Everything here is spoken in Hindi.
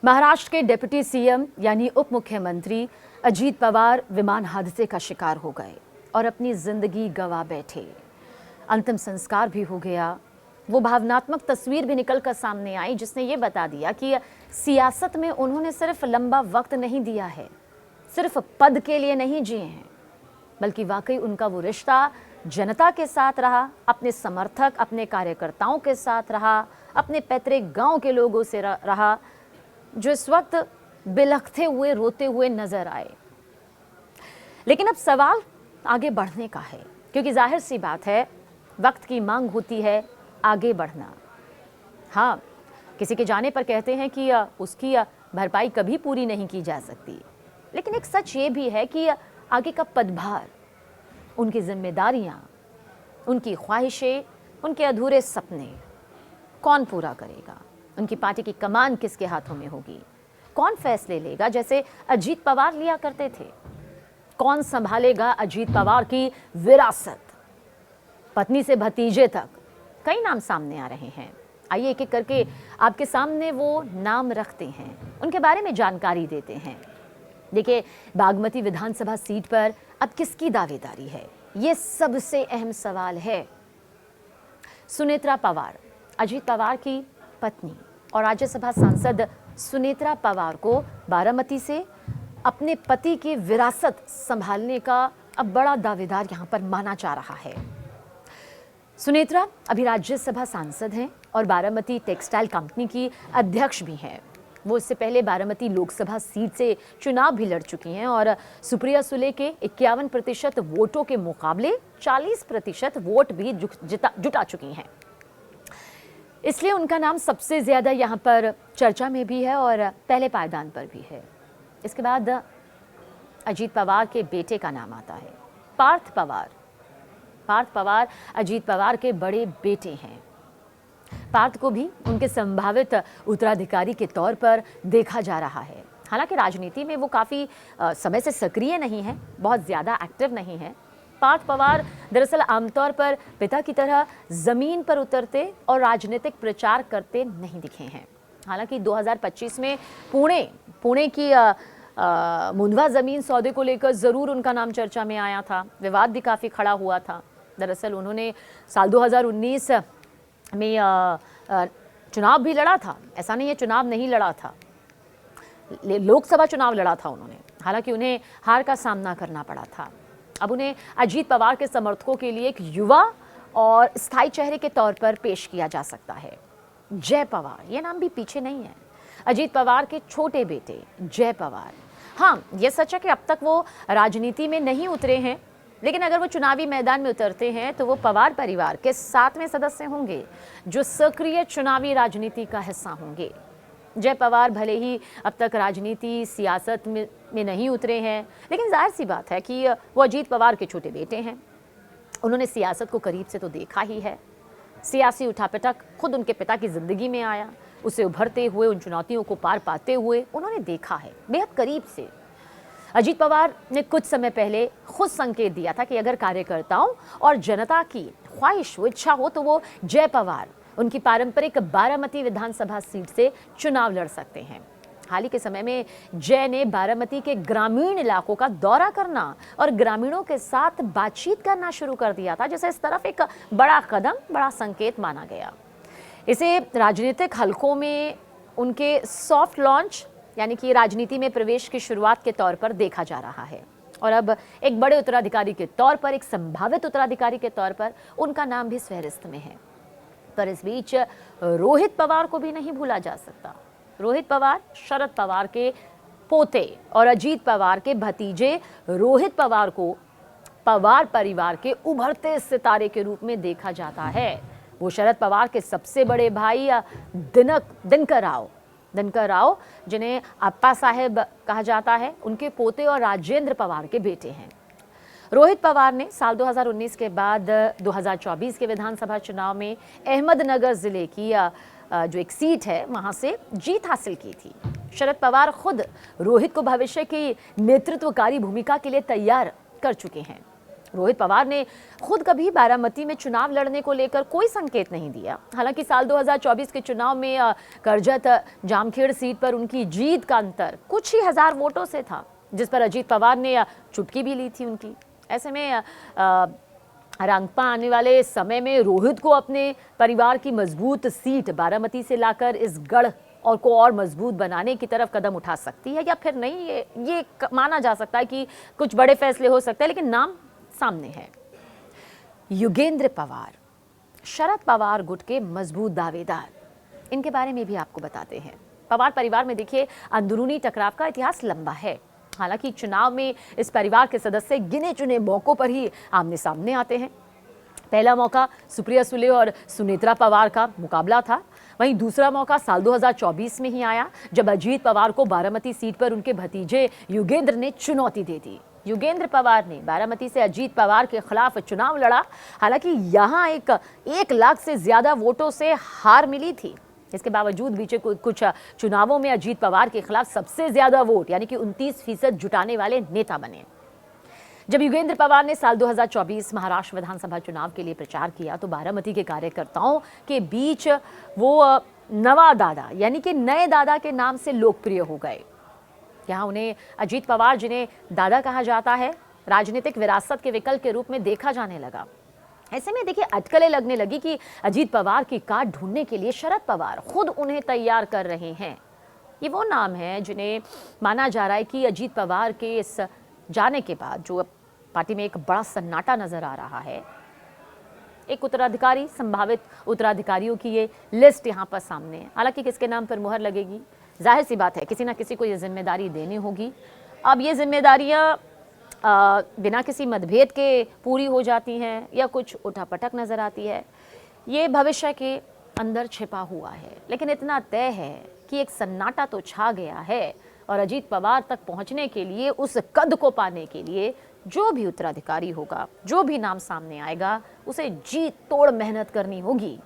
महाराष्ट्र के डिप्टी सीएम यानी उप मुख्यमंत्री अजीत पवार विमान हादसे का शिकार हो गए और अपनी जिंदगी गंवा बैठे। अंतिम संस्कार भी हो गया। वो भावनात्मक तस्वीर भी निकल कर सामने आई जिसने ये बता दिया कि सियासत में उन्होंने सिर्फ लंबा वक्त नहीं दिया है, सिर्फ पद के लिए नहीं जिए हैं, बल्कि वाकई उनका वो रिश्ता जनता के साथ रहा, अपने समर्थक, अपने कार्यकर्ताओं के साथ रहा, अपने पैतृक गांव के लोगों से रहा, जो इस वक्त बिलखते हुए रोते हुए नजर आए। लेकिन अब सवाल आगे बढ़ने का है, क्योंकि जाहिर सी बात है वक्त की मांग होती है आगे बढ़ना। हाँ, किसी के जाने पर कहते हैं कि उसकी भरपाई कभी पूरी नहीं की जा सकती, लेकिन एक सच ये भी है कि आगे का पदभार, उनकी जिम्मेदारियां, उनकी ख्वाहिशें, उनके अधूरे सपने कौन पूरा करेगा? उनकी पार्टी की कमान किसके हाथों में होगी? कौन फैसले लेगा जैसे अजीत पवार लिया करते थे? कौन संभालेगा अजीत पवार की विरासत? पत्नी से भतीजे तक कई नाम सामने आ रहे हैं। आइए एक एक करके आपके सामने वो नाम रखते हैं, उनके बारे में जानकारी देते हैं। देखिए, बागमती विधानसभा सीट पर अब किसकी दावेदारी है, ये सबसे अहम सवाल है। सुनेत्रा पवार, अजीत पवार की पत्नी और राज्यसभा सांसद सुनेत्रा पवार को बारामती से अपने पति की विरासत संभालने का अब बड़ा दावेदार यहां पर माना जा रहा है। सुनेत्रा अभी राज्यसभा सांसद हैं और बारामती टेक्सटाइल कंपनी की अध्यक्ष भी हैं। वो इससे पहले बारामती लोकसभा सीट से चुनाव भी लड़ चुकी हैं और सुप्रिया सुले के 51% वोटों के मुकाबले 40% वोट भी जुटा चुकी हैं। इसलिए उनका नाम सबसे ज्यादा यहाँ पर चर्चा में भी है और पहले पायदान पर भी है। इसके बाद अजीत पवार के बेटे का नाम आता है, पार्थ पवार। पार्थ पवार अजीत पवार के बड़े बेटे हैं। पार्थ को भी उनके संभावित उत्तराधिकारी के तौर पर देखा जा रहा है। हालांकि राजनीति में वो काफ़ी समय से सक्रिय नहीं है, बहुत ज़्यादा एक्टिव नहीं है। पार्थ पवार दरअसल आमतौर पर पिता की तरह ज़मीन पर उतरते और राजनीतिक प्रचार करते नहीं दिखे हैं। हालांकि 2025 में पुणे की मुंडवा ज़मीन सौदे को लेकर ज़रूर उनका नाम चर्चा में आया था, विवाद भी काफ़ी खड़ा हुआ था। दरअसल उन्होंने साल 2019 में चुनाव भी लड़ा था, ऐसा नहीं है चुनाव नहीं लड़ा था, लोकसभा चुनाव लड़ा था उन्होंने। हालांकि उन्हें हार का सामना करना पड़ा था। अब उन्हें अजीत पवार के समर्थकों के लिए एक युवा और स्थायी चेहरे के तौर पर पेश किया जा सकता है। जय पवार, ये नाम भी पीछे नहीं है। अजीत पवार के छोटे बेटे जय पवार। हाँ, ये सच है कि अब तक वो राजनीति में नहीं उतरे हैं, लेकिन अगर वो चुनावी मैदान में उतरते हैं तो वो पवार परिवार के 7वें सदस्य होंगे जो सक्रिय चुनावी राजनीति का हिस्सा होंगे। जय पवार भले ही अब तक राजनीति सियासत में नहीं उतरे हैं, लेकिन जाहिर सी बात है कि वो अजीत पवार के छोटे बेटे हैं। उन्होंने सियासत को करीब से तो देखा ही है। सियासी उठापटक खुद उनके पिता की जिंदगी में आया, उसे उभरते हुए, उन चुनौतियों को पार पाते हुए उन्होंने देखा है बेहद करीब से। अजीत पवार ने कुछ समय पहले खुद संकेत दिया था कि अगर कार्यकर्ताओं और जनता की ख्वाहिश हो, इच्छा हो, तो वो जय पवार उनकी पारंपरिक बारामती विधानसभा सीट से चुनाव लड़ सकते हैं। हाल ही के समय में जय ने बारामती के ग्रामीण इलाकों का दौरा करना और ग्रामीणों के साथ बातचीत करना शुरू कर दिया था, जिसे इस तरफ एक बड़ा कदम, बड़ा संकेत माना गया। इसे राजनीतिक हलकों में उनके सॉफ्ट लॉन्च यानी कि राजनीति में प्रवेश की शुरुआत के तौर पर देखा जा रहा है और अब एक बड़े उत्तराधिकारी के तौर पर, एक संभावित उत्तराधिकारी के तौर पर उनका नाम भी फहरिस्त में है। पर इस बीच रोहित पवार को भी नहीं भूला जा सकता। रोहित पवार शरद पवार के पोते और अजीत पवार के भतीजे रोहित पवार को पवार परिवार के उभरते सितारे के रूप में देखा जाता है। वो शरद पवार के सबसे बड़े भाई दिनकर राव, जिन्हें अप्पा साहेब कहा जाता है, उनके पोते और राजेंद्र पवार के बेटे हैं। रोहित पवार ने साल 2019 के बाद 2024 के विधानसभा चुनाव में अहमदनगर जिले की जो एक सीट है वहां से जीत हासिल की थी। शरद पवार खुद रोहित को भविष्य की नेतृत्वकारी भूमिका के लिए तैयार कर चुके हैं। रोहित पवार ने खुद कभी बारामती में चुनाव लड़ने को लेकर कोई संकेत नहीं दिया। हालांकि साल 2024 के चुनाव में करजत जामखेड़ सीट पर उनकी जीत का अंतर कुछ ही हजार वोटों से था, जिस पर अजीत पवार ने चुटकी भी ली थी उनकी। ऐसे में रांगपा आने वाले समय में रोहित को अपने परिवार की मजबूत सीट बारामती से लाकर इस गढ़ और को और मजबूत बनाने की तरफ कदम उठा सकती है, या फिर नहीं, ये माना जा सकता है कि कुछ बड़े फैसले हो सकते हैं, लेकिन नाम सामने है। युगेंद्र पवार, शरद पवार गुट के मजबूत दावेदार, इनके बारे में भी आपको बताते हैं। पवार परिवार में देखिए अंदरूनी टकराव का इतिहास लंबा है। हालांकि चुनाव में इस परिवार के सदस्य गिने चुने मौकों पर ही आमने सामने आते हैं। पहला मौका सुप्रिया सुले और सुनेत्रा पवार का मुकाबला था। वहीं दूसरा मौका साल 2024 में ही आया, जब अजीत पवार को बारामती सीट पर उनके भतीजे युगेंद्र ने चुनौती दे दी। युगेंद्र पवार ने बारामती से अजीत पवार के खिलाफ चुनाव लड़ा। हालांकि यहां 1 लाख से ज्यादा वोटों से हार मिली थी। इसके बावजूद बीते कुछ चुनावों में अजीत पवार के खिलाफ सबसे ज्यादा वोट यानी कि 29% जुटाने वाले नेता बने। जब युगेंद्र पवार ने साल 2024 महाराष्ट्र विधानसभा चुनाव के लिए प्रचार किया तो बारामती के कार्यकर्ताओं के बीच वो नवा दादा यानी कि नए दादा के नाम से लोकप्रिय हो गए। यहाँ उन्हें अजीत पवार, जिन्हें दादा कहा जाता है, राजनीतिक विरासत के विकल्प के रूप में देखा जाने लगा। ऐसे में देखिए अटकलें लगने लगी कि अजीत पवार की काट ढूंढने के लिए शरद पवार खुद उन्हें तैयार कर रहे हैं। ये वो नाम है जिन्हें माना जा रहा है कि अजीत पवार के इस जाने के बाद जो पार्टी में एक बड़ा सन्नाटा नजर आ रहा है, एक उत्तराधिकारी, संभावित उत्तराधिकारियों की ये लिस्ट यहाँ पर सामने है। हालांकि किसके नाम पर मुहर लगेगी, जाहिर सी बात है किसी ना किसी को ये जिम्मेदारी देनी होगी। अब ये जिम्मेदारियाँ बिना किसी मतभेद के पूरी हो जाती हैं या कुछ उठापटक नजर आती है, ये भविष्य के अंदर छिपा हुआ है। लेकिन इतना तय है कि एक सन्नाटा तो छा गया है और अजीत पवार तक पहुंचने के लिए, उस कद को पाने के लिए जो भी उत्तराधिकारी होगा, जो भी नाम सामने आएगा, उसे जी तोड़ मेहनत करनी होगी।